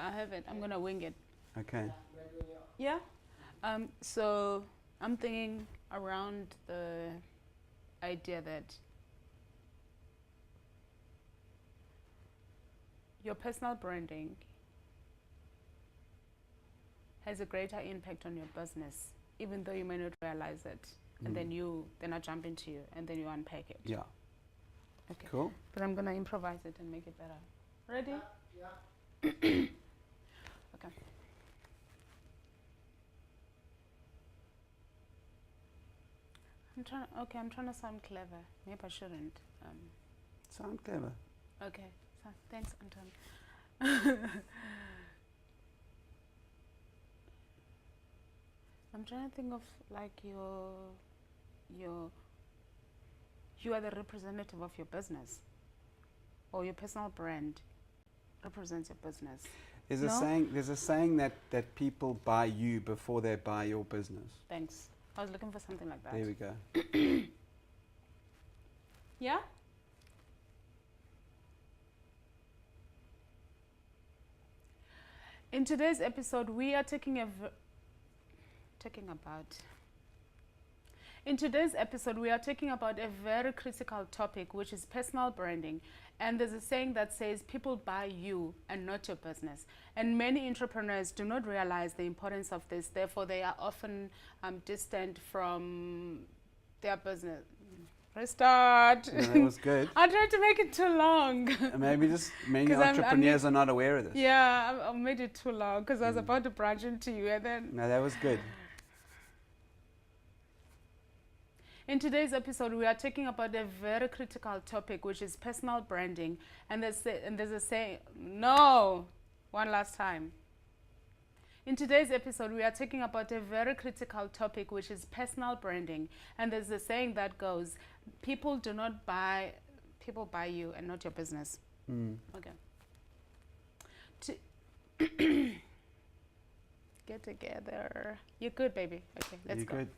Yeah, I have it. I'm gonna wing it. Okay. Yeah. So I'm thinking around the idea that your personal branding has a greater impact on your business, even though you may not realize it. And then I jump into you, and then you unpack it. Yeah. Okay. Cool. But I'm gonna improvise it and make it better. Ready? Yeah. Okay. I'm trying to sound clever. Maybe I shouldn't. Sound clever. Okay. So, thanks, Anton. I'm trying to think of like you are the representative of your business, or your personal brand represents your business. There's No? there's a saying that people buy you before they buy your business. Thanks. I was looking for something like that. There we go. Yeah? In today's episode, we are In today's episode, we are talking about a very critical topic, which is personal branding. And there's a saying that says people buy you and not your business. And many entrepreneurs do not realize the importance of this. Therefore, they are often distant from their business. Restart. No, that was good. I tried to make it too long. Maybe just many 'Cause entrepreneurs are not aware of this. Yeah, I made it too long because I was about to branch into you, and then. No, that was good. In today's episode, we are talking about a very critical topic, which is personal branding. And there's a saying, no, one last time. In today's episode, we are talking about a very critical topic, which is personal branding. And there's a saying that goes, people buy you and not your business. Okay. Get together. You're good, baby. Okay, let's go. Good.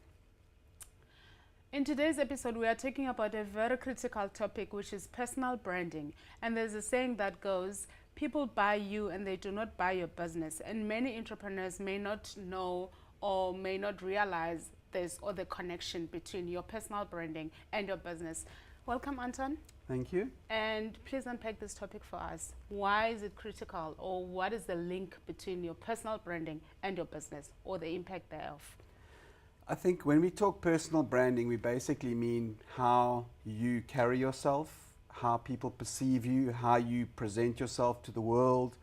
In today's episode, we are talking about a very critical topic, which is personal branding. And there's a saying that goes, people buy you and they do not buy your business. And many entrepreneurs may not know or may not realize this or the connection between your personal branding and your business. Welcome, Anton. Thank you. And please unpack this topic for us. Why is it critical, or what is the link between your personal branding and your business, or the impact thereof? I think when we talk personal branding, we basically mean how you carry yourself, how people perceive you, how you present yourself to the world.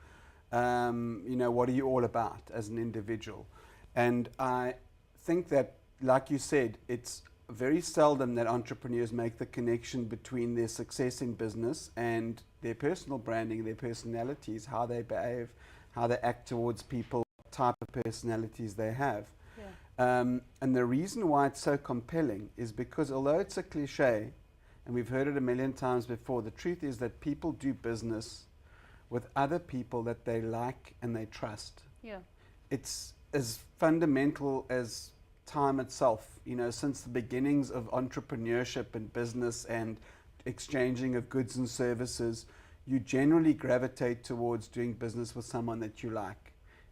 What are you all about as an individual? And I think that, like you said, it's very seldom that entrepreneurs make the connection between their success in business and their personal branding, their personalities, how they behave, how they act towards people, what type of personalities they have. And the reason why it's so compelling is because although it's a cliche, and we've heard it a million times before, the truth is that people do business with other people that they like and they trust. Yeah. It's as fundamental as time itself. Since the beginnings of entrepreneurship and business and exchanging of goods and services, you generally gravitate towards doing business with someone that you like.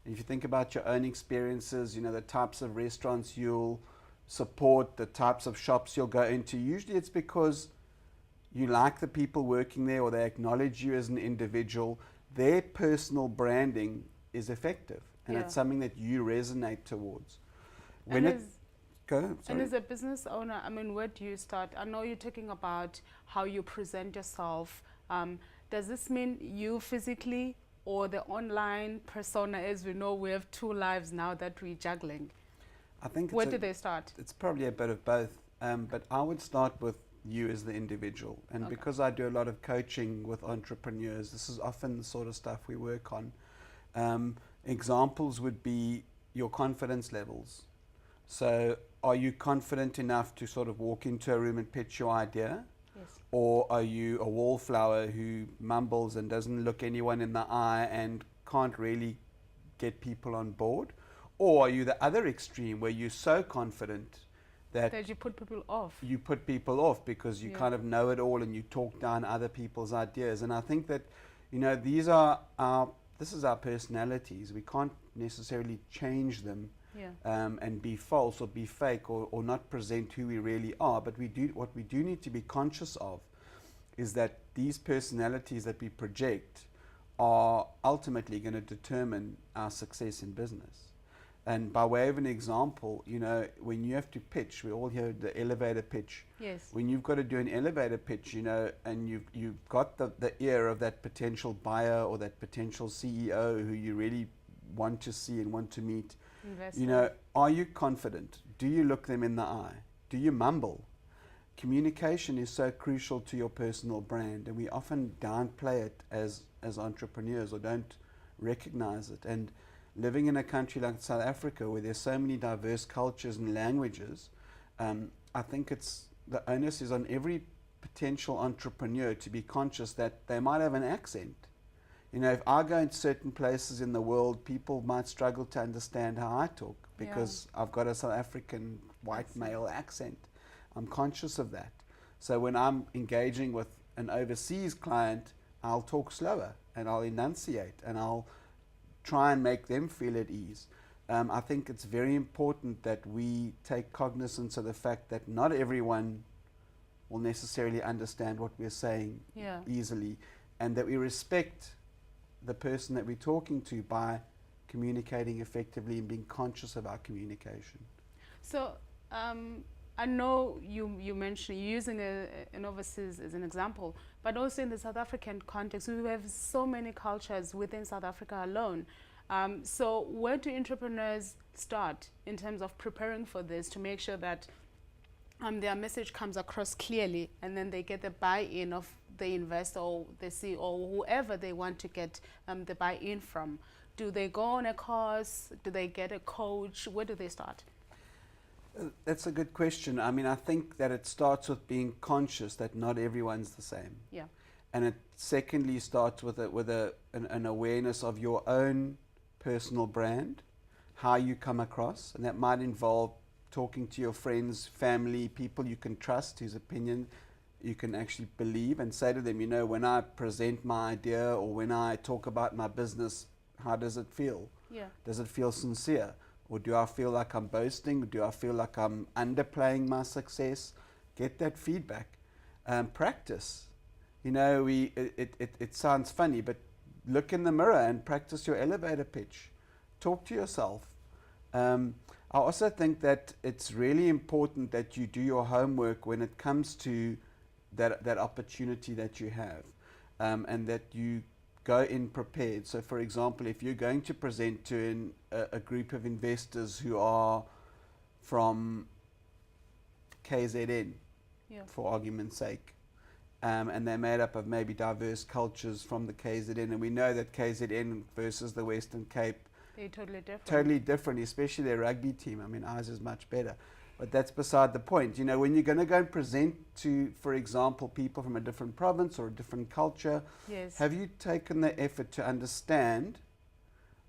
If you think about your own experiences, the types of restaurants you'll support, the types of shops you'll go into, usually it's because you like the people working there or they acknowledge you as an individual. Their personal branding is effective, and it's something that you resonate towards. And as a business owner, where do you start? I know you're talking about how you present yourself. Does this mean you physically or the online persona? As we know, we have two lives now that we're juggling. I think where do they start? It's probably a bit of both, but I would start with you as the individual. And because I do a lot of coaching with entrepreneurs, this is often the sort of stuff we work on. Examples would be your confidence levels. So are you confident enough to sort of walk into a room and pitch your idea? Yes. Or are you a wallflower who mumbles and doesn't look anyone in the eye and can't really get people on board? Or are you the other extreme where you're so confident that you put people off? You put people off because you kind of know it all and you talk down other people's ideas. And I think that, these are our this is our personalities. We can't necessarily change them Yeah. and be false or be fake or not present who we really are. But what we do need to be conscious of is that these personalities that we project are ultimately going to determine our success in business. And by way of an example, you know, when you have to pitch, we all hear the elevator pitch. Yes. When you've got to do an elevator pitch, you know, and you've got the ear of that potential buyer or that potential CEO who you really want to see and want to meet, Investor. you know, are you confident? Do you look them in the eye? Do you mumble? Communication is so crucial to your personal brand, and we often downplay it as entrepreneurs or don't recognize it. And living in a country like South Africa, where there's so many diverse cultures and languages, I think the onus is on every potential entrepreneur to be conscious that they might have an accent. You know, if I go in certain places in the world, people might struggle to understand how I talk because I've got a South African white male accent. I'm conscious of that. So when I'm engaging with an overseas client, I'll talk slower and I'll enunciate and I'll try and make them feel at ease. I think it's very important that we take cognizance of the fact that not everyone will necessarily understand what we're saying easily, and that we respect the person that we're talking to by communicating effectively and being conscious of our communication. So I know you mentioned using an overseas as an example, but also in the South African context, we have so many cultures within South Africa alone. So where do entrepreneurs start in terms of preparing for this to make sure that their message comes across clearly, and then they get the buy-in of the investor or the CEO or whoever they want to get the buy-in from? Do they go on a course? Do they get a coach? Where do they start? That's a good question. I mean, I think that it starts with being conscious that not everyone's the same. Yeah. And it secondly starts with an awareness of your own personal brand, how you come across, and that might involve talking to your friends, family, people you can trust, whose opinion you can actually believe, and say to them, you know, when I present my idea or when I talk about my business, how does it feel? Yeah. Does it feel sincere? Or do I feel like I'm boasting? Do I feel like I'm underplaying my success? Get that feedback. Practice. You know, it sounds funny, but look in the mirror and practice your elevator pitch. Talk to yourself. I also think that it's really important that you do your homework when it comes to that opportunity that you have, and that you go in prepared. So, for example, if you're going to present to a group of investors who are from KZN, for argument's sake, and they're made up of maybe diverse cultures from the KZN, and we know that KZN versus the Western Cape, they're totally different. Totally different, especially their rugby team. I mean, ours is much better. But that's beside the point. You know, when you're going to go and present to, for example, people from a different province or a different culture, have you taken the effort to understand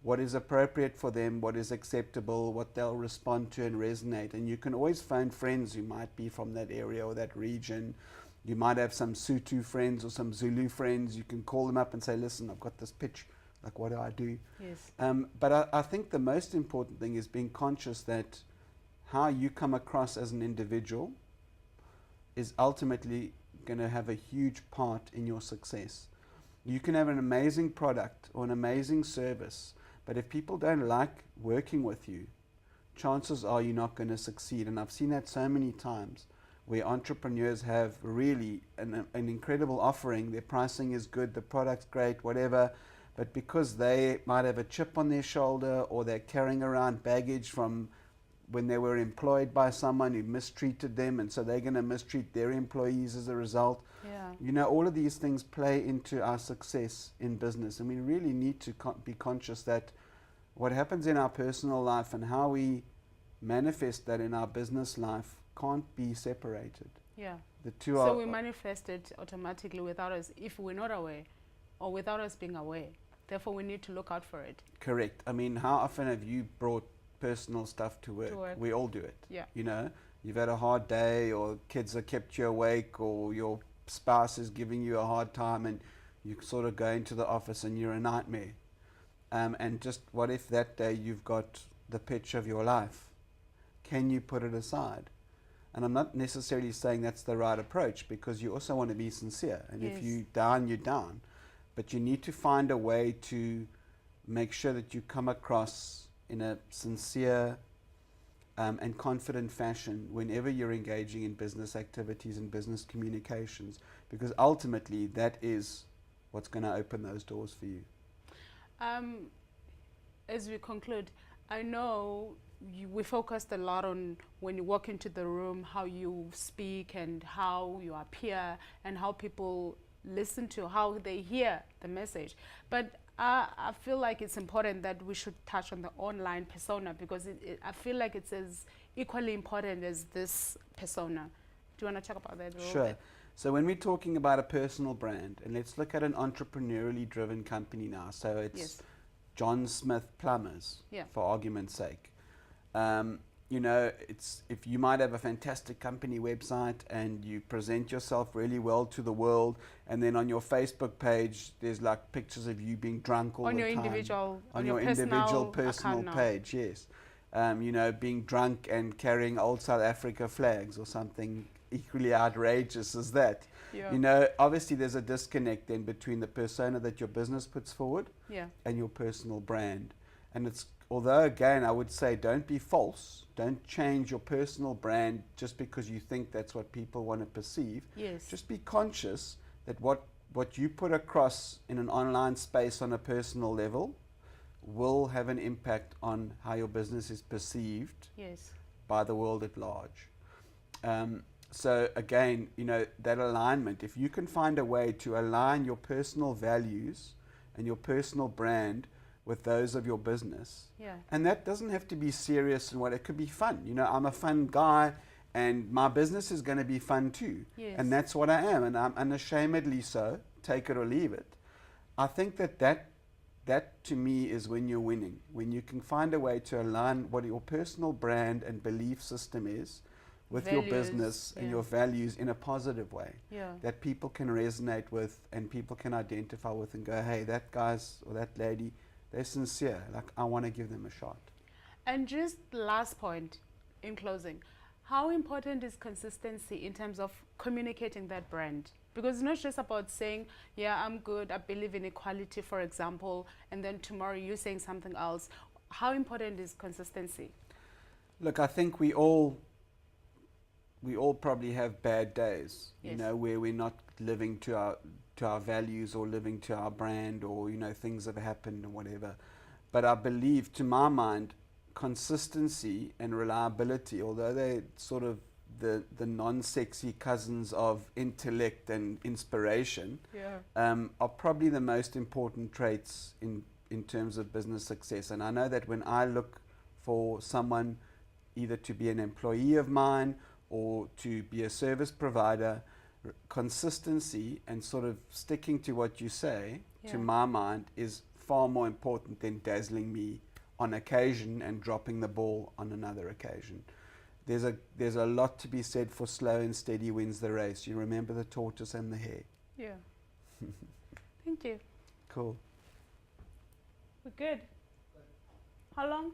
what is appropriate for them, what is acceptable, what they'll respond to and resonate? And you can always find friends who might be from that area or that region. You might have some Sotho friends or some Zulu friends. You can call them up and say, listen, I've got this pitch. Like, what do I do? Yes. But I think the most important thing is being conscious that how you come across as an individual is ultimately going to have a huge part in your success. You can have an amazing product or an amazing service, but if people don't like working with you, chances are you're not going to succeed. And I've seen that so many times where entrepreneurs have really an incredible offering. Their pricing is good, the product's great, whatever. But because they might have a chip on their shoulder or they're carrying around baggage from when they were employed by someone who mistreated them, and so they're going to mistreat their employees as a result. Yeah. You know, all of these things play into our success in business. And we really need to be conscious that what happens in our personal life and how we manifest that in our business life can't be separated. Yeah. The two So are... we manifest it automatically without us, if we're not aware, or without us being aware. Therefore, we need to look out for it. Correct. I mean, how often have you brought personal stuff to work? We all do it. Yeah. You know, you've had a hard day, or kids have kept you awake, or your spouse is giving you a hard time, and you sort of go into the office and you're a nightmare. And just what if that day you've got the pitch of your life? Can you put it aside? And I'm not necessarily saying that's the right approach, because you also want to be sincere. And Yes. if you're down, you're down. But you need to find a way to make sure that you come across in a sincere and confident fashion whenever you're engaging in business activities and business communications, because ultimately that is what's going to open those doors for you. As we conclude, I know we focused a lot on when you walk into the room, how you speak and how you appear and how people listen to, how they hear the message. But I feel like it's important that we should touch on the online persona, because I feel like it's as equally important as this persona. Do you want to talk about that a little Sure. bit? So when we're talking about a personal brand, and let's look at an entrepreneurially driven company now. So it's Yes. John Smith Plumbers, Yeah. for argument's sake. You know, it's if you might have a fantastic company website and you present yourself really well to the world, and then on your Facebook page there's like pictures of you being drunk all On the your time. individual, On your individual personal account now. page, yes. You know, being drunk and carrying old South Africa flags or something equally outrageous as that. Yeah. You know, obviously there's a disconnect then between the persona that your business puts forward Yeah. and your personal brand. And it's, although again I would say don't be false, don't change your personal brand just because you think that's what people want to perceive. Yes. Just be conscious that what you put across in an online space on a personal level will have an impact on how your business is perceived Yes. by the world at large. So again, you know, that alignment, if you can find a way to align your personal values and your personal brand with those of your business, Yeah. and that doesn't have to be serious and what, it could be fun. You know, I'm a fun guy and my business is going to be fun too. Yes. And that's what I am, and I'm unashamedly so, take it or leave it. I think that to me is when you're winning, when you can find a way to align what your personal brand and belief system is with your Values, business and yeah. your values in a positive way, Yeah. that people can resonate with and people can identify with and go, hey, that guy's or that lady, they're sincere, like I want to give them a shot. And just last point in closing, how important is consistency in terms of communicating that brand? Because it's not just about saying, yeah, I'm good, I believe in equality, for example, and then tomorrow you're saying something else. How important is consistency? Look, I think we all probably have bad days, Yes. you know, where we're not living to our values or living to our brand, or, you know, things have happened or whatever. But I believe, to my mind, consistency and reliability, although they're sort of the non-sexy cousins of intellect and inspiration, Yeah. are probably the most important traits in terms of business success. And I know that when I look for someone either to be an employee of mine or to be a service provider, consistency and sort of sticking to what you say, Yeah. to my mind, is far more important than dazzling me on occasion and dropping the ball on another occasion. There's a lot to be said for slow and steady wins the race. You remember the tortoise and the hare. Yeah. Thank you. Cool. We're good. How long?